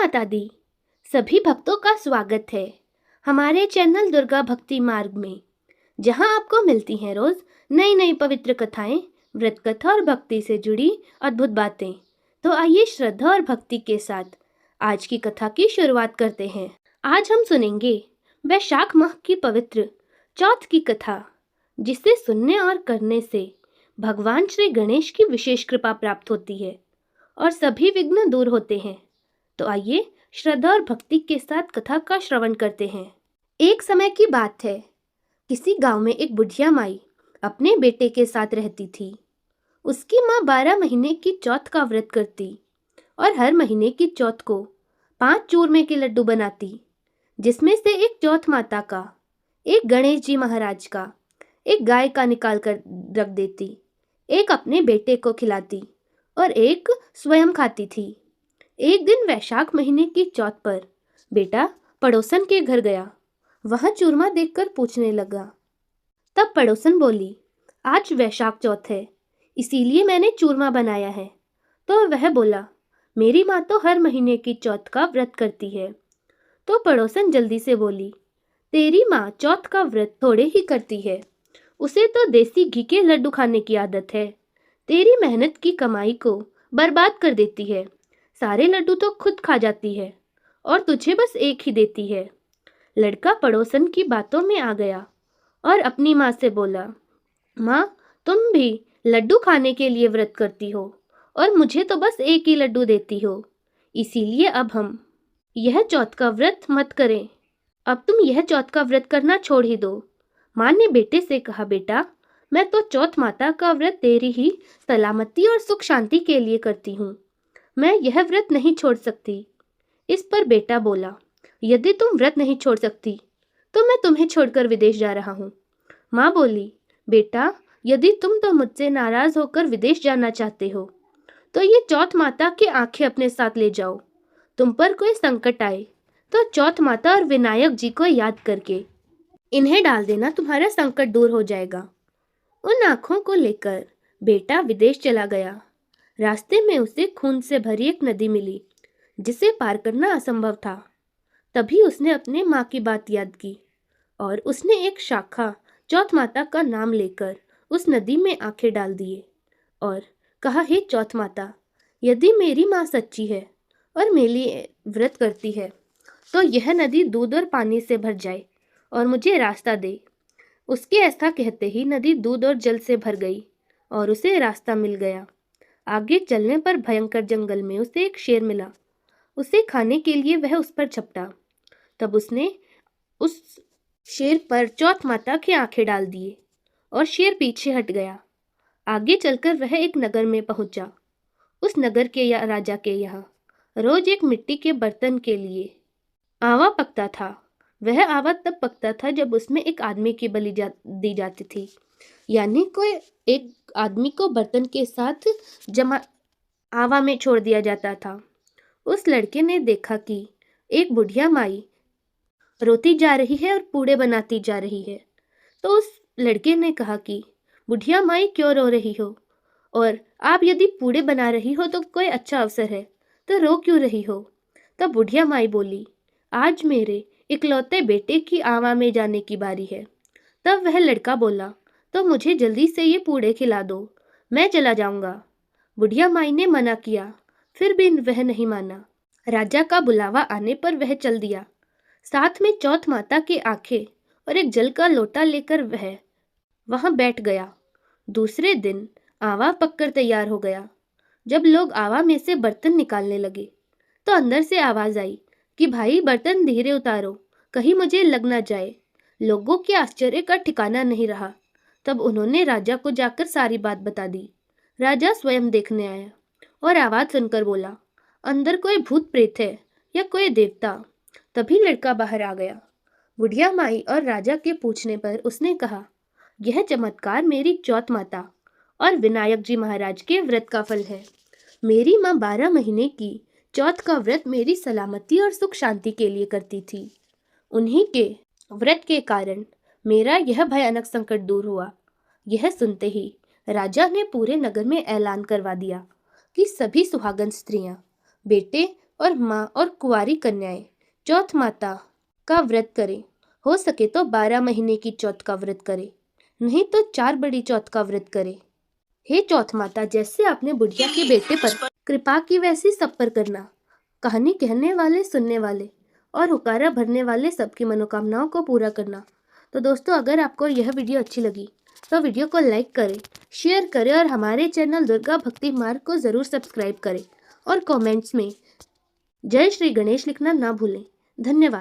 माता दी। सभी भक्तों का स्वागत है हमारे चैनल दुर्गा भक्ति मार्ग में, जहां आपको मिलती हैं रोज नई नई पवित्र कथाएं, व्रत कथा और भक्ति से जुड़ी अद्भुत बातें। तो आइए श्रद्धा और भक्ति के साथ आज की कथा की शुरुआत करते हैं। आज हम सुनेंगे वैशाख माह की पवित्र चौथ की कथा, जिसे सुनने और करने से भगवान श्री गणेश की विशेष कृपा प्राप्त होती है और सभी विघ्न दूर होते हैं। तो आइए श्रद्धा और भक्ति के साथ कथा का श्रवण करते हैं। एक समय की बात है, किसी गांव में एक बुढ़िया माई अपने बेटे के साथ रहती थी। उसकी माँ 12 महीने की चौथ का व्रत करती और हर महीने की चौथ को 5 चूरमे के लड्डू बनाती, जिसमें से एक चौथ माता का, एक गणेश जी महाराज का, एक गाय का निकाल कर रख देती, एक अपने बेटे को खिलाती और एक स्वयं खाती थी। एक दिन वैशाख महीने की चौथ पर बेटा पड़ोसन के घर गया। वहां चूरमा देखकर पूछने लगा। तब पड़ोसन बोली, आज वैशाख चौथ है, इसीलिए मैंने चूरमा बनाया है। तो वह बोला, मेरी माँ तो हर महीने की चौथ का व्रत करती है। तो पड़ोसन जल्दी से बोली, तेरी माँ चौथ का व्रत थोड़े ही करती है, उसे तो देसी घी के लड्डू खाने की आदत है। तेरी मेहनत की कमाई को बर्बाद कर देती है। सारे लड्डू तो खुद खा जाती है और तुझे बस एक ही देती है। लड़का पड़ोसन की बातों में आ गया और अपनी माँ से बोला, माँ, तुम भी लड्डू खाने के लिए व्रत करती हो और मुझे तो बस एक ही लड्डू देती हो, इसीलिए अब हम यह चौथ का व्रत मत करें। अब तुम यह चौथ का व्रत करना छोड़ ही दो। माँ ने बेटे से कहा, बेटा, मैं तो चौथ माता का व्रत तेरी ही सलामती और सुख शांति के लिए करती हूँ, मैं यह व्रत नहीं छोड़ सकती। इस पर बेटा बोला, यदि तुम व्रत नहीं छोड़ सकती तो मैं तुम्हें छोड़कर विदेश जा रहा हूँ। माँ बोली, बेटा, यदि तुम तो मुझसे नाराज होकर विदेश जाना चाहते हो तो ये चौथ माता की आंखें अपने साथ ले जाओ। तुम पर कोई संकट आए तो चौथ माता और विनायक जी को याद करके इन्हें डाल देना, तुम्हारा संकट दूर हो जाएगा। उन आंखों को लेकर बेटा विदेश चला गया। रास्ते में उसे खून से भरी एक नदी मिली, जिसे पार करना असंभव था। तभी उसने अपने माँ की बात याद की और उसने एक शाखा चौथ माता का नाम लेकर उस नदी में आंखें डाल दिए और कहा, हे चौथ माता, यदि मेरी माँ सच्ची है और मेरी व्रत करती है तो यह नदी दूध और पानी से भर जाए और मुझे रास्ता दे। उसके ऐसा कहते ही नदी दूध और जल से भर गई और उसे रास्ता मिल गया। आगे चलने पर भयंकर जंगल में उसे एक शेर मिला। उसे खाने के लिए वह उस पर झपटा। तब उसने उस शेर पर चौथ माता की आंखें डाल दिए और शेर पीछे हट गया। आगे चलकर वह एक नगर में पहुंचा। उस नगर के राजा के यहाँ रोज एक मिट्टी के बर्तन के लिए आवा पकता था। वह आवा तब पकता था जब उसमें एक आदमी की बलि दी जाती थी, यानी कोई एक आदमी को बर्तन के साथ जमा आवा में छोड़ दिया जाता था। उस लड़के ने देखा कि एक बुढ़िया माई रोती जा रही है और पूड़े बनाती जा रही है। तो उस लड़के ने कहा कि बुढ़िया माई, क्यों रो रही हो? और आप यदि पूड़े बना रही हो तो कोई अच्छा अवसर है, तो रो क्यों रही हो? तब बुढ़िया माई बोली, आज मेरे इकलौते बेटे की आवा में जाने की बारी है। तब वह लड़का बोला, तो मुझे जल्दी से ये पूड़े खिला दो, मैं चला जाऊंगा। बुढ़िया माई ने मना किया, फिर भी वह नहीं माना। राजा का बुलावा आने पर वह चल दिया। साथ में चौथ माता की आंखें और एक जल का लोटा लेकर वह वहां बैठ गया। दूसरे दिन आवा पककर तैयार हो गया। जब लोग आवा में से बर्तन निकालने लगे तो अंदर से आवाज आई कि भाई, बर्तन धीरे उतारो, कहीं मुझे लग ना जाए। लोगों के आश्चर्य का ठिकाना नहीं रहा। तब उन्होंने राजा को जाकर सारी बात बता दी। राजा स्वयं देखने आया और आवाज सुनकर बोला, अंदर कोई भूत प्रेत है या कोई देवता। तभी लड़का बाहर आ गया। बुढ़िया माई और राजा के पूछने पर उसने कहा, यह चमत्कार मेरी चौथ माता और विनायक जी महाराज के व्रत का फल है। मेरी माँ 12 महीने की चौथ का व्रत मेरी सलामती और सुख शांति के लिए करती थी। उन्हीं के व्रत के कारण मेरा यह भयानक संकट दूर हुआ। यह सुनते ही राजा ने पूरे नगर में ऐलान करवा दिया कि सभी सुहागन स्त्रियां बेटे और माँ और कुंवारी कन्याएं चौथ माता का व्रत करें। हो सके तो 12 महीने की चौथ का व्रत करें, नहीं तो 4 बड़ी चौथ का व्रत करें। हे चौथ माता, जैसे आपने बुढ़िया के बेटे पर कृपा की वैसी सब पर करना। कहानी कहने वाले, सुनने वाले और हुकारा भरने वाले सबकी मनोकामनाओं को पूरा करना। तो दोस्तों, अगर आपको यह वीडियो अच्छी लगी तो वीडियो को लाइक करें, शेयर करें और हमारे चैनल दुर्गा भक्ति मार्ग को ज़रूर सब्सक्राइब करें और कमेंट्स में जय श्री गणेश लिखना ना भूलें। धन्यवाद।